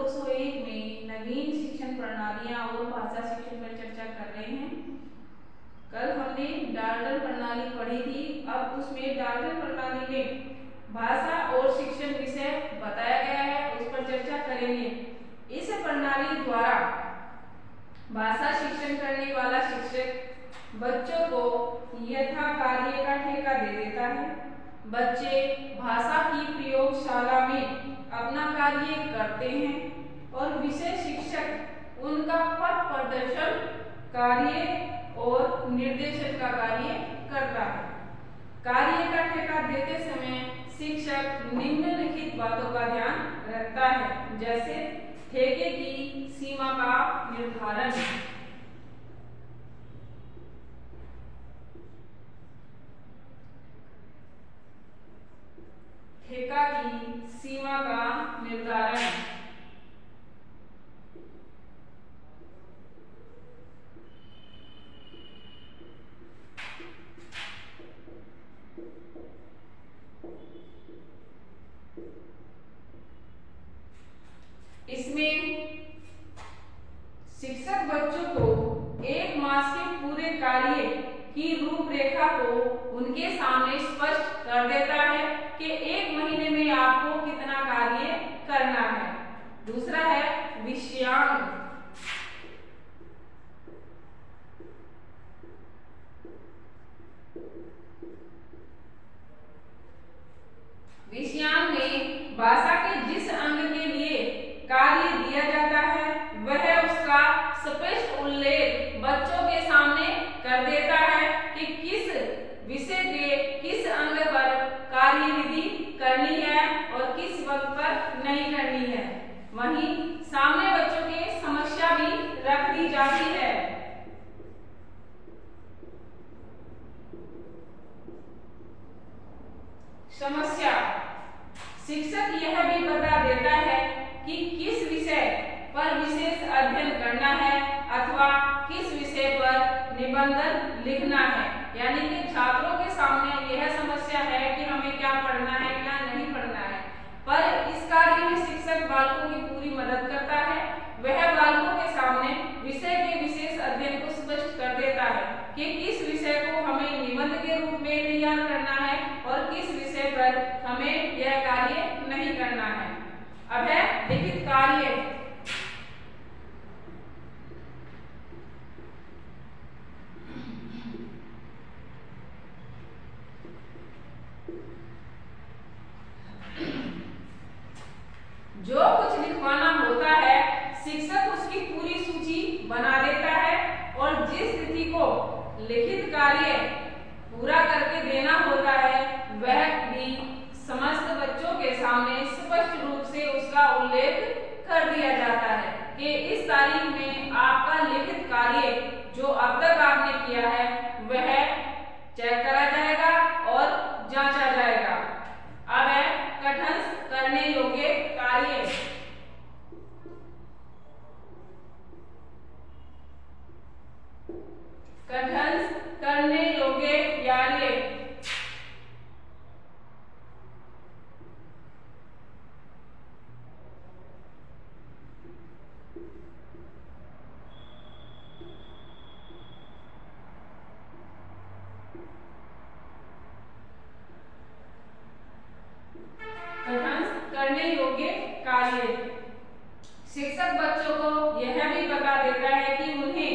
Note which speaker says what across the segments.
Speaker 1: 201 में नवीन शिक्षण प्रणालियां और भाषा शिक्षण पर चर्चा कर रहे हैं। कल हमने डाल्टन प्रणाली पढ़ी थी। अब उसमें डाल्टन प्रणाली में भाषा और शिक्षण विषय बताया गया है, उस पर चर्चा करेंगे। इस प्रणाली द्वारा भाषा शिक्षण करने वाला शिक्षक बच्चों को यथा कार्य का ठेका दे देता है। बच्चे भाषा की प्रयोगशाला में अपना कार्य करते हैं और विषय शिक्षक उनका पथ प्रदर्शन कार्य और निर्देशन का कार्य करता है। कार्य का ठेका देते समय शिक्षक निम्नलिखित बातों का ध्यान रखता है, जैसे ठेके की सीमा का निर्धारण, ठेका की सीमा का निर्धारण, इसमें शिक्षक बच्चों को 1 मास के पूरे कार्य की रूपरेखा को उनके सामने स्पष्ट कर देता है कि 1 महीने में आपको कितना कार्य करना है। दूसरा है विषयांक। विषयांक में भाषा के जिस अंग के लिए कार्य दिया जाता है वह उसका स्पष्ट उल्लेख बच्चों के सामने कर देता है कि किस विषय के किस अंग पर कार्यविधि करनी है और किस वक्त पर नहीं करनी है। वहीं सामने बच्चों के समस्या भी रख दी जाती है। समस्या, शिक्षक यह भी बता देता है कि किस विषय पर विशेष अध्ययन करना है अथवा किस विषय पर निबंध लिखना है। यानी कि छात्रों के सामने यह समस्या है कि हमें क्या पढ़ना है क्या नहीं पढ़ना है, पर इस कार्य में शिक्षक बालकों की पूरी मदद करता है। वह बालकों के सामने विषय के विशेष अध्ययन को स्पष्ट कर देता है कि किस विषय को हमें निबंध के रूप में तैयार करना है और किस विषय पर हमें यह कार्य नहीं करना है। अब है लिखित कार्य। जो कुछ लिखवाना होता है शिक्षक उसकी पूरी सूची बना देता है और जिस तिथि को लिखित कार्य पूरा करके देना होता है वह भी समस्त बच्चों के सामने स्पष्ट रूप से उसका उल्लेख कर दिया जाता है कि इस तारीख में आपका लिखित कार्य जो अब तक आपने किया है वह चेक करा जाएगा और जांचा जाएगा। अब है कथन करने योग्य कार्य। कथन करने योग्य कार्य, करने योग्य कार्य। शिक्षक बच्चों को यह भी बता देता है कि उन्हें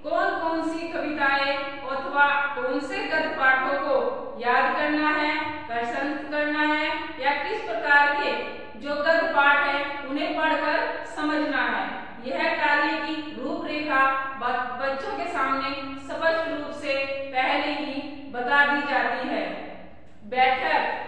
Speaker 1: कौन कौन सी कविताएं अथवा कौन से गद्य पाठों को याद करना है, कंठस्थ करना है या किस प्रकार के जो गद्य पाठ है उन्हें पढ़कर समझना है। यह कार्य की रूपरेखा बच्चों के सामने स्पष्ट रूप से पहले ही बता दी जाती है। बैठक,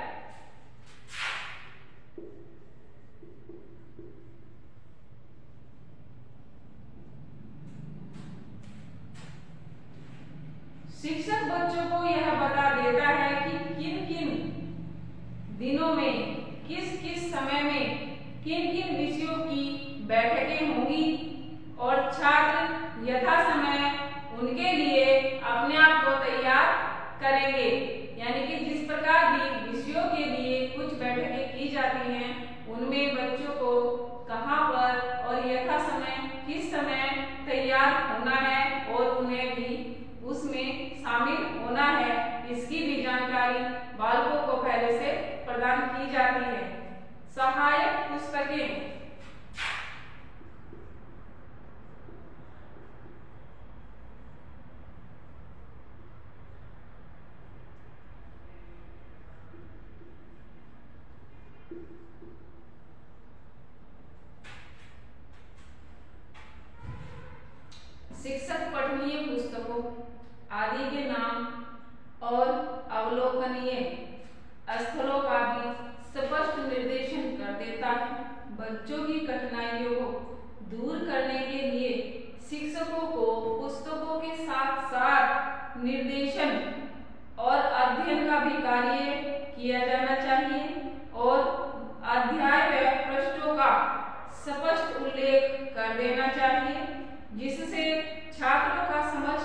Speaker 1: शिक्षक बच्चों को यह बता देता है कि किन किन दिनों में किस किस समय में किन किन विषयों की बैठकें होंगी और छात्र यथा समय उनके लिए अपने आप को तैयार करेंगे। यानी कि जिस प्रकार भी विषयों के लिए कुछ बैठकें की जाती हैं उनमें बच्चों को कहाँ पर शामिल होना है, इसकी भी जानकारी बालकों को पहले से प्रदान की जाती है। सहायक पुस्तकें शिक्षक पठनीय पुस्तकों आदि के नाम और अवलोकनीय स्थलों का भी स्पष्ट निर्देशन कर देता है। बच्चों की कठिनाइयों को दूर करने के लिए शिक्षकों को पुस्तकों के साथ साथ निर्देशन और अध्ययन का भी कार्य किया जाना चाहिए और अध्याय व पृष्ठों का स्पष्ट उल्लेख कर देना चाहिए, जिससे छात्रों का समझ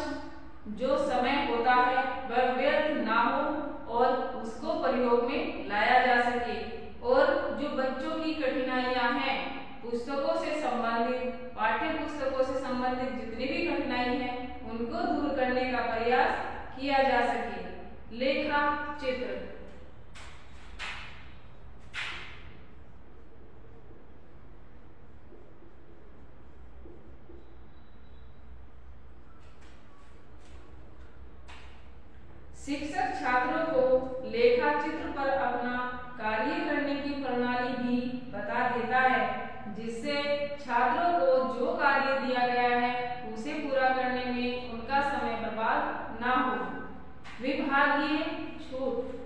Speaker 1: जो समय होता है वह व्यर्थ ना हो और उसको प्रयोग में लाया जा सके। और जो बच्चों की कठिनाइयां हैं, पुस्तकों से संबंधित, पाठ्य पुस्तकों से संबंधित जितनी भी कठिनाई है उनको दूर करने का प्रयास किया जा सके। लेखा चित्र शिक्षक छात्रों को लेखा चित्र पर अपना कार्य करने की प्रणाली भी बता देता है, जिससे छात्रों को जो कार्य दिया गया है उसे पूरा करने में उनका समय बर्बाद ना हो। विभागीय छूट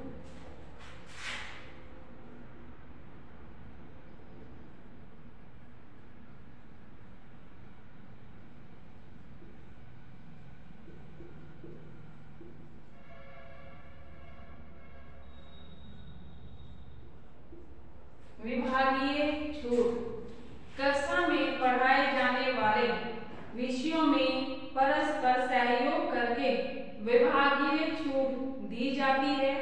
Speaker 1: कक्षा में पढ़ाए जाने वाले विषयों में परस्पर सहयोग करके विभागीय छूट दी जाती है।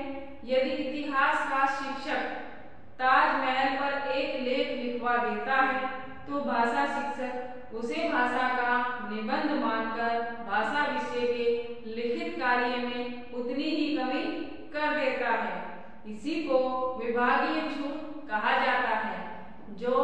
Speaker 1: यदि इतिहास का शिक्षक ताजमहल पर एक लेख लिखवा देता है तो भाषा शिक्षक उसे भाषा का निबंध मानकर भाषा विषय के लिखित कार्य में उतनी ही कमी कर देता है। इसी को विभागीय छूट कहा जाता है। जो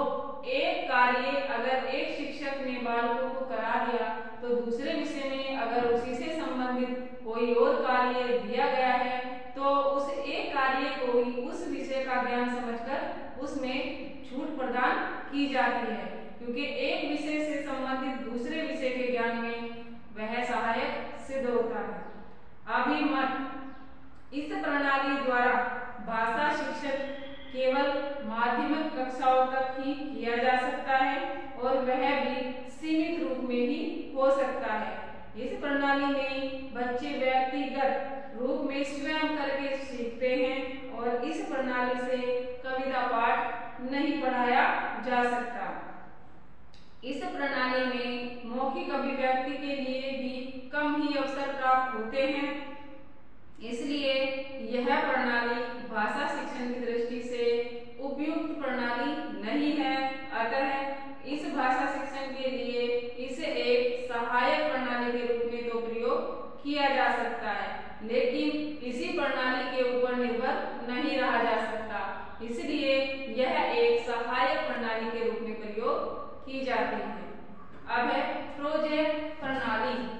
Speaker 1: एक कार्य अगर एक शिक्षक ने बालकों को करा दिया तो दूसरे विषय में अगर उसी से संबंधित कोई और कार्य दिया गया है तो उस एक कार्य को ही उस विषय का ज्ञान समझकर उसमें छूट प्रदान की जाती है, क्योंकि एक विषय से संबंधित दूसरे विषय के ज्ञान में वह सहायक सिद्ध होता है। अभिमत इस प्रणाली द्वारा भाषा शिक्षक केवल माध्यमिक कक्षाओं तक ही किया जा सकता है और वह भी सीमित रूप में ही हो सकता है। इस प्रणाली में बच्चे व्यक्तिगत रूप में स्वयं करके सीखते हैं और इस प्रणाली से कविता पाठ नहीं पढ़ाया जा सकता। इस प्रणाली में मौखिक अभिव्यक्ति के लिए भी कम ही अवसर प्राप्त होते हैं, इसलिए यह प्रणाली भाषा शिक्षण की दृष्टि से उपयुक्त प्रणाली नहीं है। अतः इस भाषा शिक्षण के लिए इसे एक सहायक प्रणाली के रूप में तो प्रयोग किया जा सकता है, लेकिन इसी प्रणाली के ऊपर निर्भर नहीं रहा जा सकता, इसलिए यह एक सहायक प्रणाली के रूप में प्रयोग की जाती है। अब है प्रोजेक्ट प्रणाली।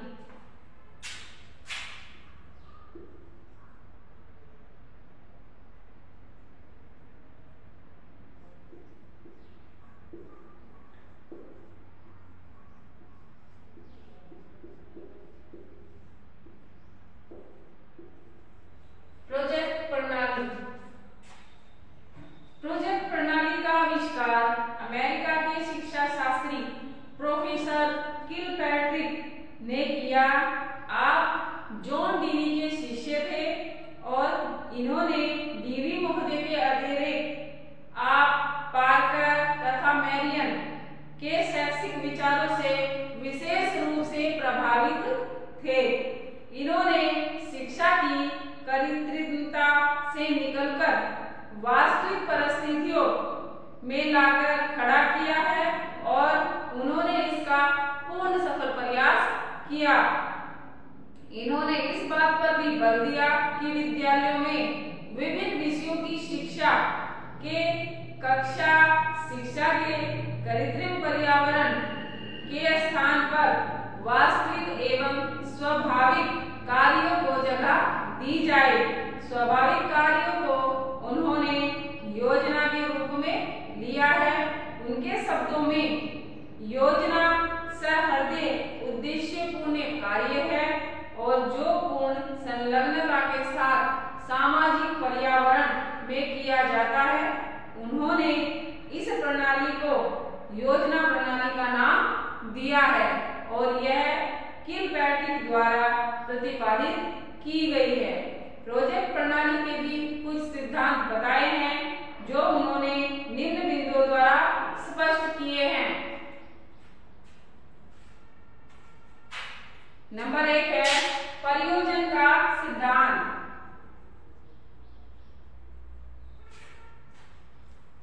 Speaker 1: प्रोजेक्ट प्रणाली का आविष्कार अमेरिका के शिक्षा शास्त्री प्रोफेसर किलपैट्रिक ने किया। आप जॉन डीवी के शिष्य थे और इन्होंने डीवी महोदय के अतिरिक्त आप पार्कर तथा मैरियन के शैक्षिक विचारों से विशेष रूप से प्रभावित थे। इन्होंने शिक्षा की कृत्रिमता से निकलकर वास्तविक परिस्थितियों में लाकर खड़ा किया है और उन्होंने इसका पूर्ण सफल प्रयास किया। इन्होंने इस बात पर भी बल दिया कि विद्यालयों में विभिन्न विषयों की शिक्षा के कक्षा शिक्षा के कृत्रिम पर्यावरण के स्थान पर वास्तविक एवं स्वाभाविक कार्यों को जगह दी जाए। स्वाभाविक कार्यों को उन्होंने योजना के रूप में लिया है। उनके शब्दों में योजना सहृदय उद्देश्यपूर्ण कार्य है और जो पूर्ण संलग्नता के साथ सामाजिक पर्यावरण में किया जाता है। उन्होंने इस प्रणाली को योजना प्रणाली का नाम दिया है और यह किलपैट्रिक द्वारा प्रतिपादित की गई है। प्रोजेक्ट प्रणाली के भी कुछ सिद्धांत बताए हैं जो उन्होंने निम्न बिंदुओं द्वारा स्पष्ट किए हैं। नंबर 1 है परियोजन का सिद्धांत।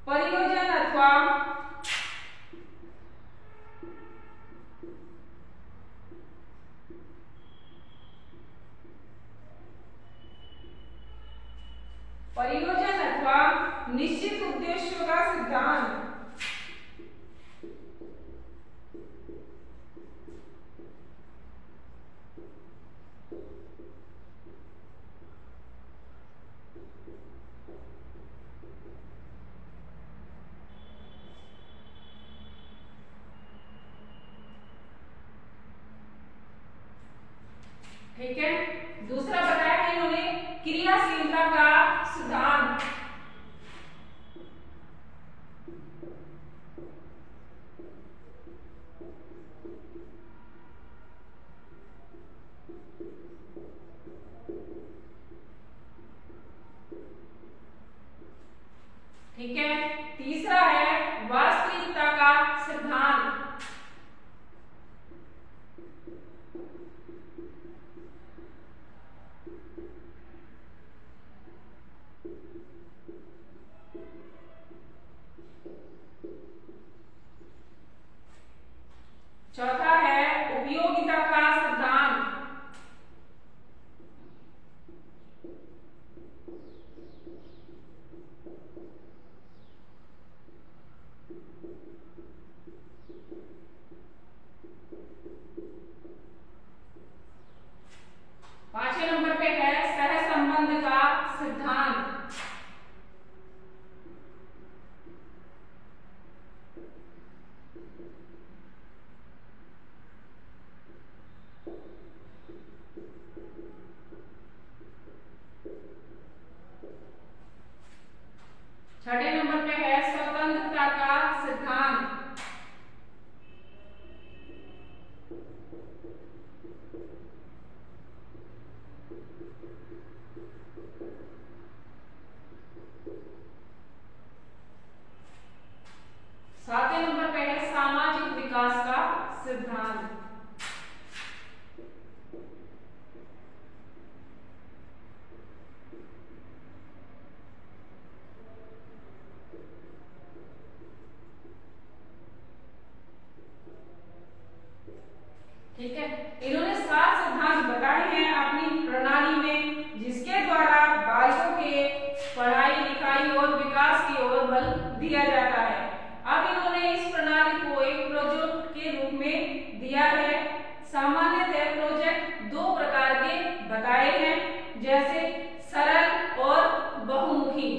Speaker 1: परियोजन अथवा निश्चित उद्देश्यों का सिद्धांत। ठीक है, दूसरा बताया है इन्होंने क्रियाशीलता का सिद्धांत। ठीक है, तीसरा है वास्तविकता का सिद्धांत। चौथा है उपयोगिता का सिद्धांत। पांचवें नंबर पे है सहसंबंध का सिद्धांत। छठे नंबर पे है स्वतंत्रता का सिद्धांत। सातवें नंबर पे है सामाजिक विकास का सिद्धांत। ठीक है, इन्होंने 7 सिद्धांत बताए हैं अपनी प्रणाली में, जिसके द्वारा बालकों के पढ़ाई लिखाई और विकास की ओर बल दिया जाता है। अब इन्होंने इस प्रणाली को एक प्रोजेक्ट के रूप में दिया है। सामान्यतः प्रोजेक्ट 2 प्रकार के बताए हैं, जैसे सरल और बहुमुखी।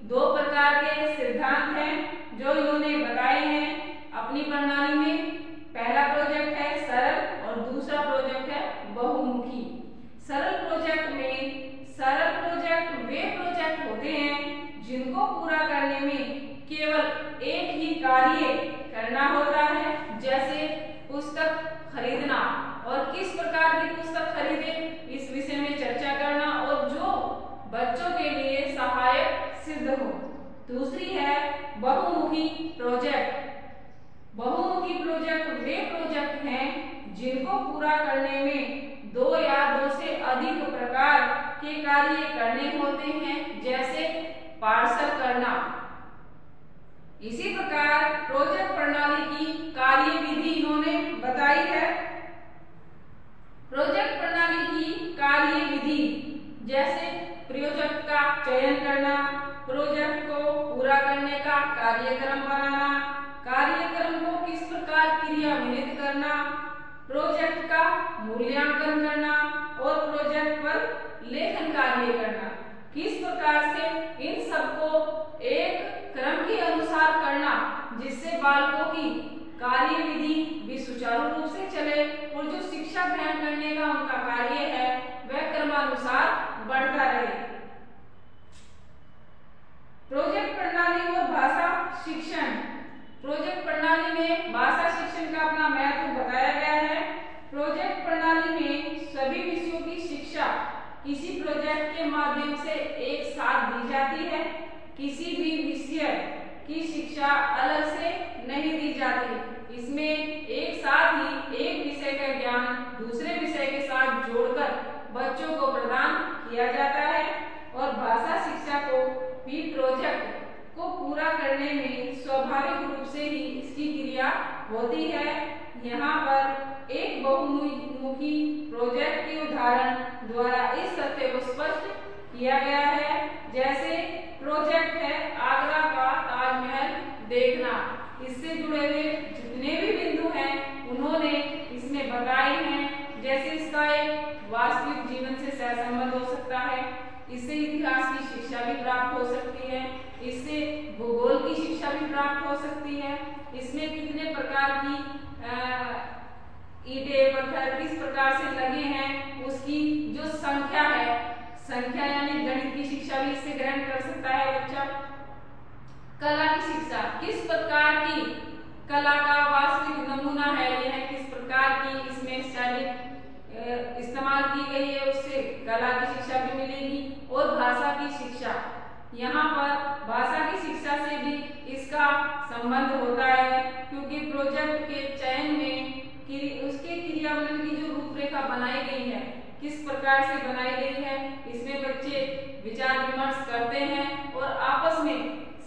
Speaker 1: 2 प्रकार के सिद्धांत हैं जो इन्होंने बताए हैं अपनी प्रणाली में। पहला प्रोजेक्ट है सरल और दूसरा प्रोजेक्ट है बहुमुखी। सरल प्रोजेक्ट वे प्रोजेक्ट होते हैं जिनको पूरा करने में केवल एक ही कार्य करना होता है, जैसे पुस्तक खरीदना और किस प्रकार की पुस्तक खरीदे इस विषय में चर्चा करना और जो बच्चों के लिए सहायक सिद्ध हो। दूसरी है बहुमुखी प्रोजेक्ट। बहुमुखी प्रोजेक्ट वे प्रोजेक्ट हैं जिनको पूरा करने में 2 या 2 से अधिक प्रकार के कार्य करने होते हैं, जैसे पार्सल करना। इसी प्रकार प्रोजेक्ट प्रणाली की कार्यविधि इन्होंने बताई है। प्रोजेक्ट प्रणाली की कार्य कार्य विधि, जैसे प्रोजेक्ट का चयन करना, प्रोजेक्ट को पूरा करने का कार्यक्रम बनाना, कार्यक्रम को किस प्रकार क्रियान्वित करना, प्रोजेक्ट का मूल्यांकन करना और प्रोजेक्ट पर लेखन कार्य करना। किस प्रकार से इन सबको एक क्रम के अनुसार करना, जिससे बालकों की कार्य विधि भी सुचारू रूप से चले और जो शिक्षा ग्रहण करने का उनका कार्य है वह क्रमानुसार बढ़ता रहे। प्रोजेक्ट प्रणाली और भाषा शिक्षण। प्रोजेक्ट प्रणाली में भाषा शिक्षण का अपना महत्व बताया गया है। प्रोजेक्ट प्रणाली में सभी विषयों की शिक्षा किसी प्रोजेक्ट के माध्यम से एक साथ दी जाती है। किसी भी विषय की शिक्षा अलग से नहीं दी जाती। इसमें एक साथ ही एक विषय का ज्ञान दूसरे विषय के साथ जोड़कर बच्चों को प्रदान किया जाता है और भाषा शिक्षा को भी प्रोजेक्ट को पूरा करने में स्वाभाविक रूप से ही इसकी क्रिया होती है। यहाँ पर एक बहुमुखी प्रोजेक्ट के उदाहरण द्वारा इस तथ्य को स्पष्ट किया गया है। जैसे प्रोजेक्ट है आगरा का ताजमहल देखना। इससे जुड़े हुए जितने भी बिंदु हैं उन्होंने इसमें बताए हैं। जैसे इसका एक वास्तविक जीवन से सहसंबंध हो सकता है, इससे इतिहास की शिक्षा भी प्राप्त हो सकती है, इससे भूगोल की शिक्षा भी प्राप्त हो सकती है। इसमें कितने प्रकार की ईंटें पत्थर किस प्रकार से लगे हैं उसकी जो संख्या है, संख्या यानी गणित की शिक्षा भी इससे ग्रहण कर सकता है बच्चा। कला की शिक्षा, किस प्रकार की कला का वास्तविक नमूना है यह, किस प्रकार की इसमें शैली इस्तेमाल की गई है, उससे कला की शिक्षा भी मिलेगी। और भाषा की शिक्षा, यहाँ पर भाषा की शिक्षा से भी इसका संबंध होता है, क्योंकि प्रोजेक्ट के चयन में उसके क्रियान्वयन की जो रूपरेखा बनाई गई है किस प्रकार से बनाई गई है, इसमें बच्चे विचार विमर्श करते हैं और आपस में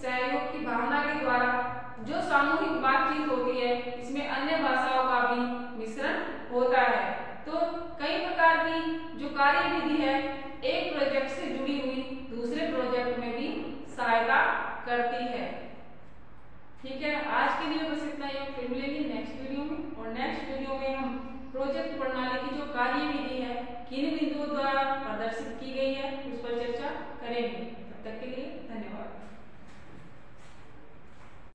Speaker 1: सहयोग की भावना के द्वारा जो सामूहिक बातचीत होती है इसमें अन्य भाषाओं का भी मिश्रण होता है। तो कई प्रकार की जो कार्य विधि है एक प्रोजेक्ट से जुड़ी हुई दूसरे प्रोजेक्ट में भी सहायता करती है। ठीक है, आज के लिए बस इतना ही। फिर मिलेंगे नेक्स्ट वीडियो में, और नेक्स्ट वीडियो में हम प्रोजेक्ट प्रणाली की जो कार्य विधि है किन बिंदुओं द्वारा प्रदर्शित की गई है उस पर चर्चा करेंगे। तब तक के लिए